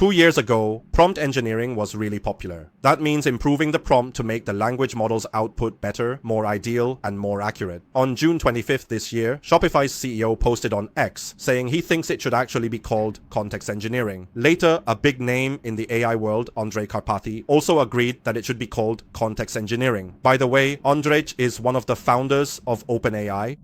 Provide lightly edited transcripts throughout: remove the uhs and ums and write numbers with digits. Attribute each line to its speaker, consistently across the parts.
Speaker 1: 2 years ago, prompt engineering was really popular. That means improving the prompt to make the language model's output better, more ideal, and more accurate. On June 25th this year, Shopify's CEO posted on X saying he thinks it should actually be called context engineering. Later, a big name in the AI world, Andrej Karpathy, also agreed that it should be called context engineering. By the way, Andrej is one of the founders of OpenAI.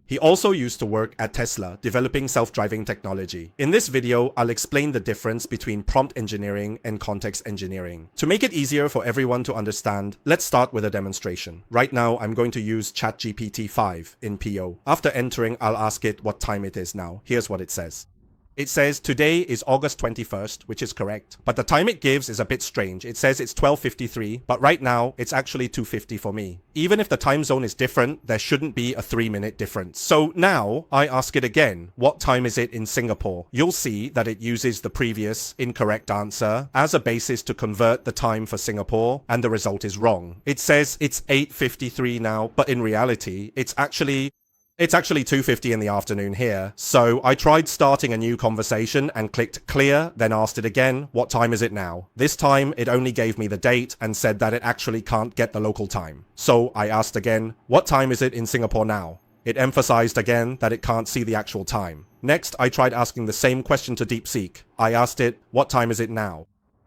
Speaker 1: He also used to work at Tesla, developing self-driving technology. In this video, I'll explain the difference between prompt engineering and context engineering. To make it easier for everyone to understand, let's start with a demonstration. Right now, I'm going to use ChatGPT 5 in PO. After entering, I'll ask it what time it is now. Here's what it says. It says today is August 21st, which is correct. But the time it gives is a bit strange. It says it's 12:53, but right now it's actually 2:50 for me. Even if the time zone is different, there shouldn't be a 3-minute difference. So now I ask it again, what time is it in Singapore? You'll see that it uses the previous incorrect answer as a basis to convert the time for Singapore, and the result is wrong. It says it's 8:53 now, but in reality, it's actually 2:50 in the afternoon here. So I tried starting a new conversation and clicked clear, then asked it again, what time is it now? This time it only gave me the date and said that it actually can't get the local time. So I asked again, what time is it in Singapore now? It emphasized again that it can't see the actual time. Next, I tried asking the same question to DeepSeek. I asked it, what time is it now?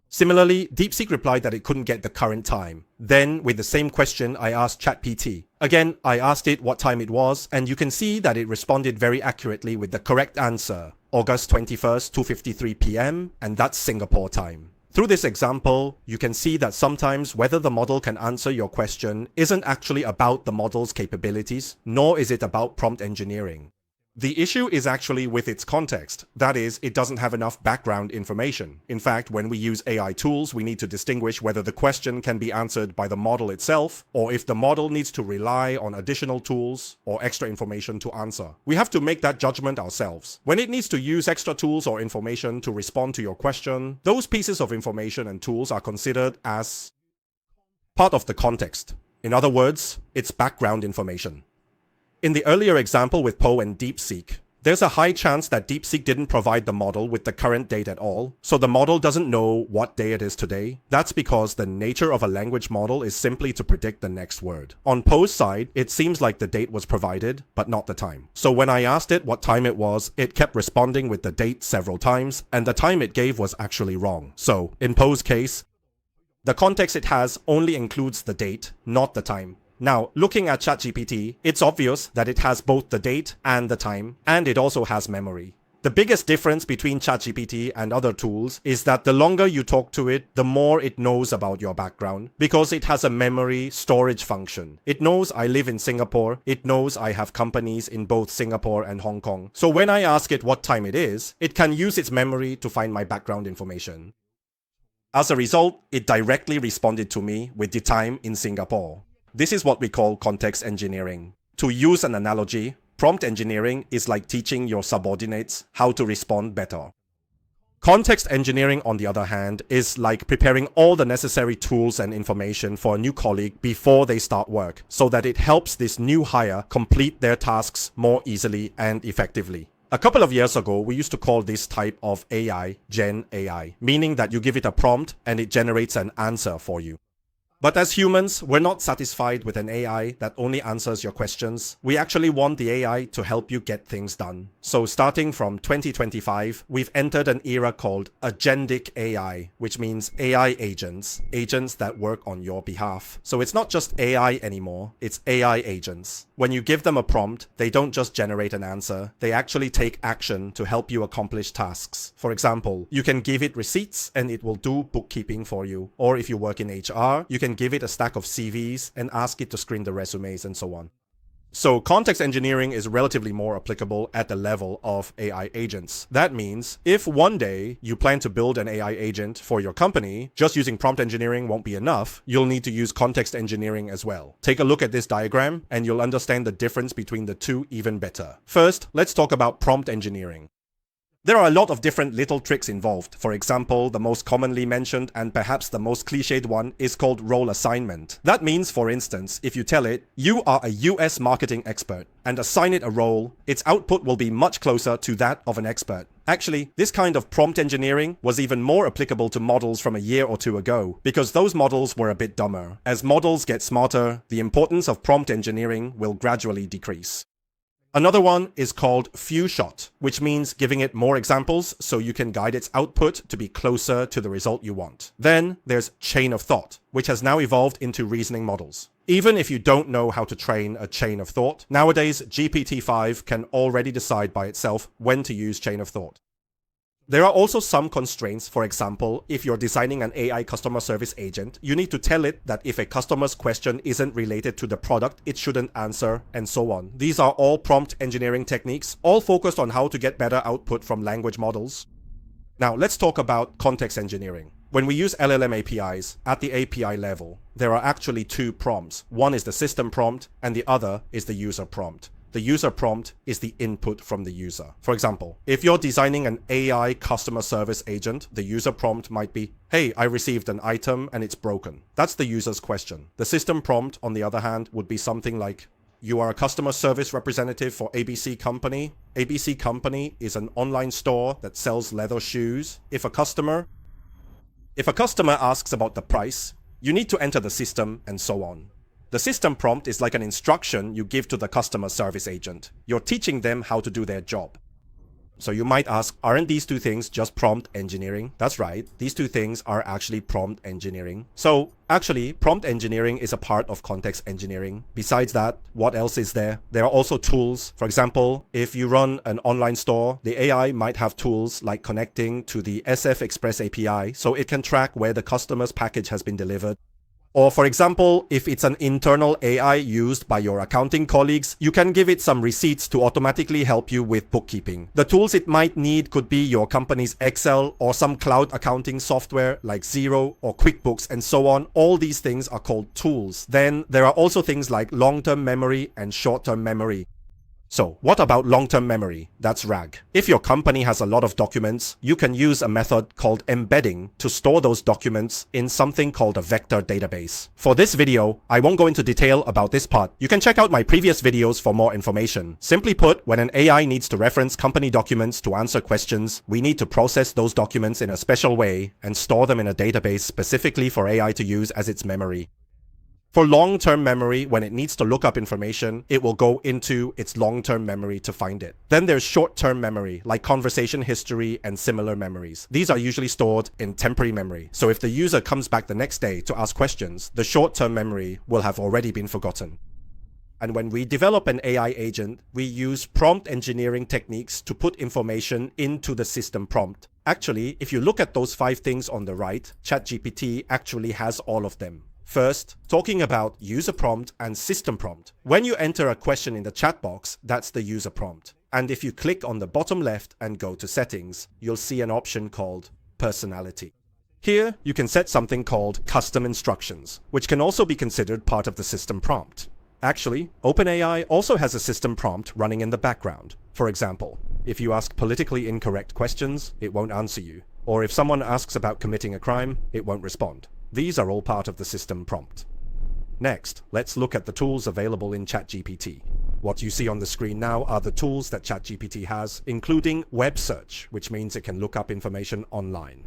Speaker 1: Similarly, DeepSeek replied that it couldn't get the current time. Then, with the same question, I asked ChatGPT. Again, I asked it what time it was, and you can see that it responded very accurately with the correct answer, August 21st, 2:53 p.m., and that's Singapore time. Through this example, you can see that sometimes whether the model can answer your question isn't actually about the model's capabilities, nor is it about prompt engineering. The issue is actually with its context. That is, it doesn't have enough background information. In fact, when we use AI tools, we need to distinguish whether the question can be answered by the model itself, or if the model needs to rely on additional tools or extra information to answer. We have to make that judgment ourselves. When it needs to use extra tools or information to respond to your question, those pieces of information and tools are considered as part of the context. In other words, it's background information. In the earlier example with Poe and DeepSeek, there's a high chance that DeepSeek didn't provide the model with the current date at all, so the model doesn't know what day it is today. That's because the nature of a language model is simply to predict the next word. On Poe's side, it seems like the date was provided, but not the time. So when I asked it what time it was, it kept responding with the date several times, and the time it gave was actually wrong. So, in Poe's case, the context it has only includes the date, not the time. Now, looking at ChatGPT, it's obvious that it has both the date and the time, and it also has memory. The biggest difference between ChatGPT and other tools is that the longer you talk to it, the more it knows about your background, because it has a memory storage function. It knows I live in Singapore, it knows I have companies in both Singapore and Hong Kong. So when I ask it what time it is, it can use its memory to find my background information. As a result, it directly responded to me with the time in Singapore. This is what we call context engineering. To use an analogy, prompt engineering is like teaching your subordinates how to respond better. Context engineering, on the other hand, is like preparing all the necessary tools and information for a new colleague before they start work, so that it helps this new hire complete their tasks more easily and effectively. A couple of years ago, we used to call this type of AI Gen AI, meaning that you give it a prompt and it generates an answer for you. But as humans, we're not satisfied with an AI that only answers your questions. We actually want the AI to help you get things done. So starting from 2025, we've entered an era called Agentic AI, which means AI agents that work on your behalf. So it's not just AI anymore, it's AI agents. When you give them a prompt, they don't just generate an answer, they actually take action to help you accomplish tasks. For example, you can give it receipts and it will do bookkeeping for you. Or if you work in HR, you can give it a stack of CVs and ask it to screen the resumes and so on. So context engineering is relatively more applicable at the level of AI agents. That means if one day you plan to build an AI agent for your company, just using prompt engineering won't be enough. You'll need to use context engineering as well. Take a look at this diagram and you'll understand the difference between the two even better. First, let's talk about prompt engineering. There are a lot of different little tricks involved. For example, the most commonly mentioned and perhaps the most cliched one is called role assignment. That means, for instance, if you tell it, you are a US marketing expert, and assign it a role, its output will be much closer to that of an expert. Actually, this kind of prompt engineering was even more applicable to models from a year or two ago, because those models were a bit dumber. As models get smarter, the importance of prompt engineering will gradually decrease. Another one is called few-shot, which means giving it more examples so you can guide its output to be closer to the result you want. Then there's chain of thought, which has now evolved into reasoning models. Even if you don't know how to train a chain of thought, nowadays GPT-5 can already decide by itself when to use chain of thought. There are also some constraints. For example, if you're designing an AI customer service agent, you need to tell it that if a customer's question isn't related to the product, it shouldn't answer, and so on. These are all prompt engineering techniques, all focused on how to get better output from language models. Now, let's talk about context engineering. When we use LLM APIs, at the API level, there are actually two prompts. One is the system prompt, and the other is the user prompt. The user prompt is the input from the user. For example, if you're designing an AI customer service agent, the user prompt might be, "Hey, I received an item and it's broken." That's the user's question. The system prompt, on the other hand, would be something like, "You are a customer service representative for ABC Company. ABC Company is an online store that sells leather shoes. If a customer asks about the price, you need to enter the system," and so on. The system prompt is like an instruction you give to the customer service agent. You're teaching them how to do their job. So you might ask, aren't these two things just prompt engineering? That's right, these two things are actually prompt engineering. So actually, prompt engineering is a part of context engineering. Besides that, what else is there? There are also tools. For example, if you run an online store, the AI might have tools like connecting to the SF Express API so it can track where the customer's package has been delivered. Or for example, if it's an internal AI used by your accounting colleagues, you can give it some receipts to automatically help you with bookkeeping. The tools it might need could be your company's Excel or some cloud accounting software like Xero or QuickBooks and so on. All these things are called tools. Then there are also things like long-term memory and short-term memory. So, what about long-term memory? That's RAG. If your company has a lot of documents, you can use a method called embedding to store those documents in something called a vector database. For this video, I won't go into detail about this part. You can check out my previous videos for more information. Simply put, when an AI needs to reference company documents to answer questions, we need to process those documents in a special way and store them in a database specifically for AI to use as its memory. For long-term memory, when it needs to look up information, it will go into its long-term memory to find it. Then there's short-term memory, like conversation history and similar memories. These are usually stored in temporary memory. So if the user comes back the next day to ask questions, the short-term memory will have already been forgotten. And when we develop an AI agent, we use prompt engineering techniques to put information into the system prompt. Actually, if you look at those 5 things on the right, ChatGPT actually has all of them. First, talking about user prompt and system prompt. When you enter a question in the chat box, that's the user prompt. And if you click on the bottom left and go to settings, you'll see an option called personality. Here, you can set something called custom instructions, which can also be considered part of the system prompt. Actually, OpenAI also has a system prompt running in the background. For example, if you ask politically incorrect questions, it won't answer you. Or if someone asks about committing a crime, it won't respond. These are all part of the system prompt. Next, let's look at the tools available in ChatGPT. What you see on the screen now are the tools that ChatGPT has, including web search, which means it can look up information online.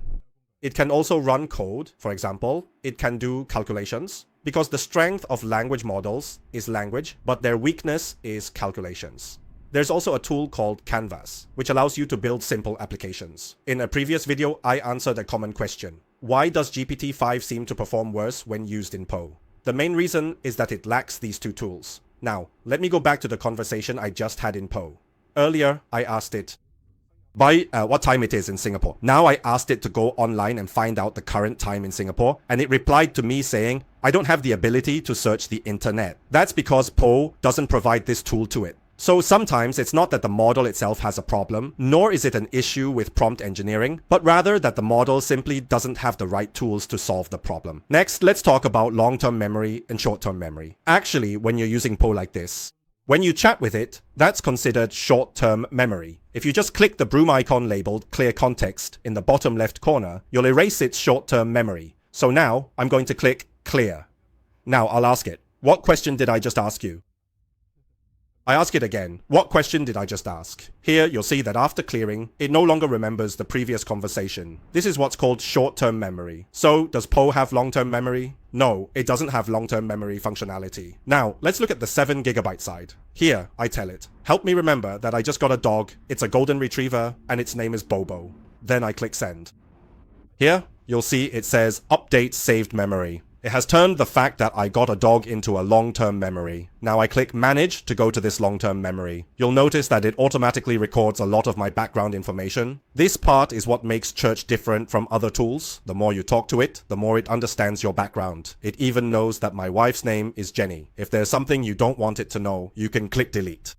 Speaker 1: It can also run code. For example, it can do calculations, because the strength of language models is language, but their weakness is calculations. There's also a tool called Canvas, which allows you to build simple applications. In a previous video, I answered a common question. Why does GPT-5 seem to perform worse when used in Poe? The main reason is that it lacks these two tools. Now, let me go back to the conversation I just had in Poe. Earlier, I asked it, what time it is in Singapore. Now I asked it to go online and find out the current time in Singapore, and it replied to me saying, I don't have the ability to search the internet. That's because Poe doesn't provide this tool to it. So sometimes it's not that the model itself has a problem, nor is it an issue with prompt engineering, but rather that the model simply doesn't have the right tools to solve the problem. Next, let's talk about long-term memory and short-term memory. Actually, when you're using Poe like this, when you chat with it, that's considered short-term memory. If you just click the broom icon labeled Clear Context in the bottom left corner, you'll erase its short-term memory. So now, I'm going to click Clear. Now I'll ask it, what question did I just ask you? I ask it again. What question did I just ask? Here, you'll see that after clearing, it no longer remembers the previous conversation. This is what's called short-term memory. So, does Poe have long-term memory? No, it doesn't have long-term memory functionality. Now, let's look at the 7 GB side. Here, I tell it, help me remember that I just got a dog, it's a golden retriever, and its name is Bobo. Then I click send. Here, you'll see it says update saved memory. It has turned the fact that I got a dog into a long-term memory. Now I click manage to go to this long-term memory. You'll notice that it automatically records a lot of my background information. This part is what makes Church different from other tools. The more you talk to it, the more it understands your background. It even knows that my wife's name is Jenny. If there's something you don't want it to know, you can click delete.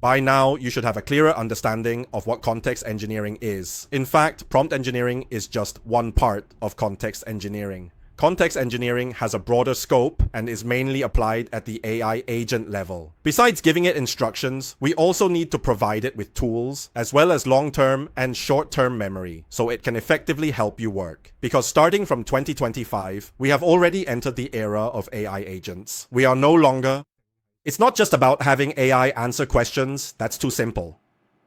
Speaker 1: By now, you should have a clearer understanding of what context engineering is. In fact, prompt engineering is just one part of context engineering. Context engineering has a broader scope and is mainly applied at the AI agent level. Besides giving it instructions, we also need to provide it with tools, as well as long-term and short-term memory, so it can effectively help you work. Because starting from 2025, we have already entered the era of AI agents. We are no longer... It's not just about having AI answer questions, that's too simple.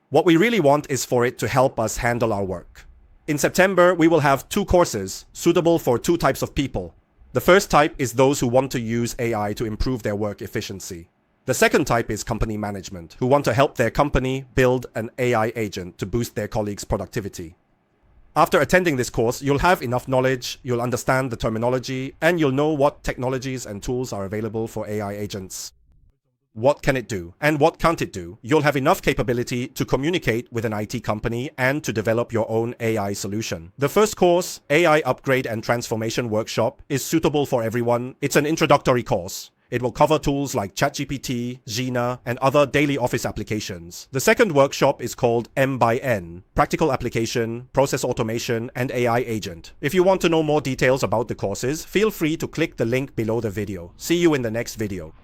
Speaker 1: What we really want is for it to help us handle our work. In September, we will have 2 courses suitable for 2 types of people. The first type is those who want to use AI to improve their work efficiency. The second type is company management, who want to help their company build an AI agent to boost their colleagues' productivity. After attending this course, you'll have enough knowledge, you'll understand the terminology, and you'll know what technologies and tools are available for AI agents. What can it do and what can't it do? You'll have enough capability to communicate with an IT company and to develop your own AI solution. The first course, AI Upgrade and Transformation Workshop, is suitable for everyone. It's an introductory course. It will cover tools like ChatGPT, Gemini, and other daily office applications. The second workshop is called M by N, Practical Application, Process Automation, and AI Agent. If you want to know more details about the courses, feel free to click the link below the video. See you in the next video.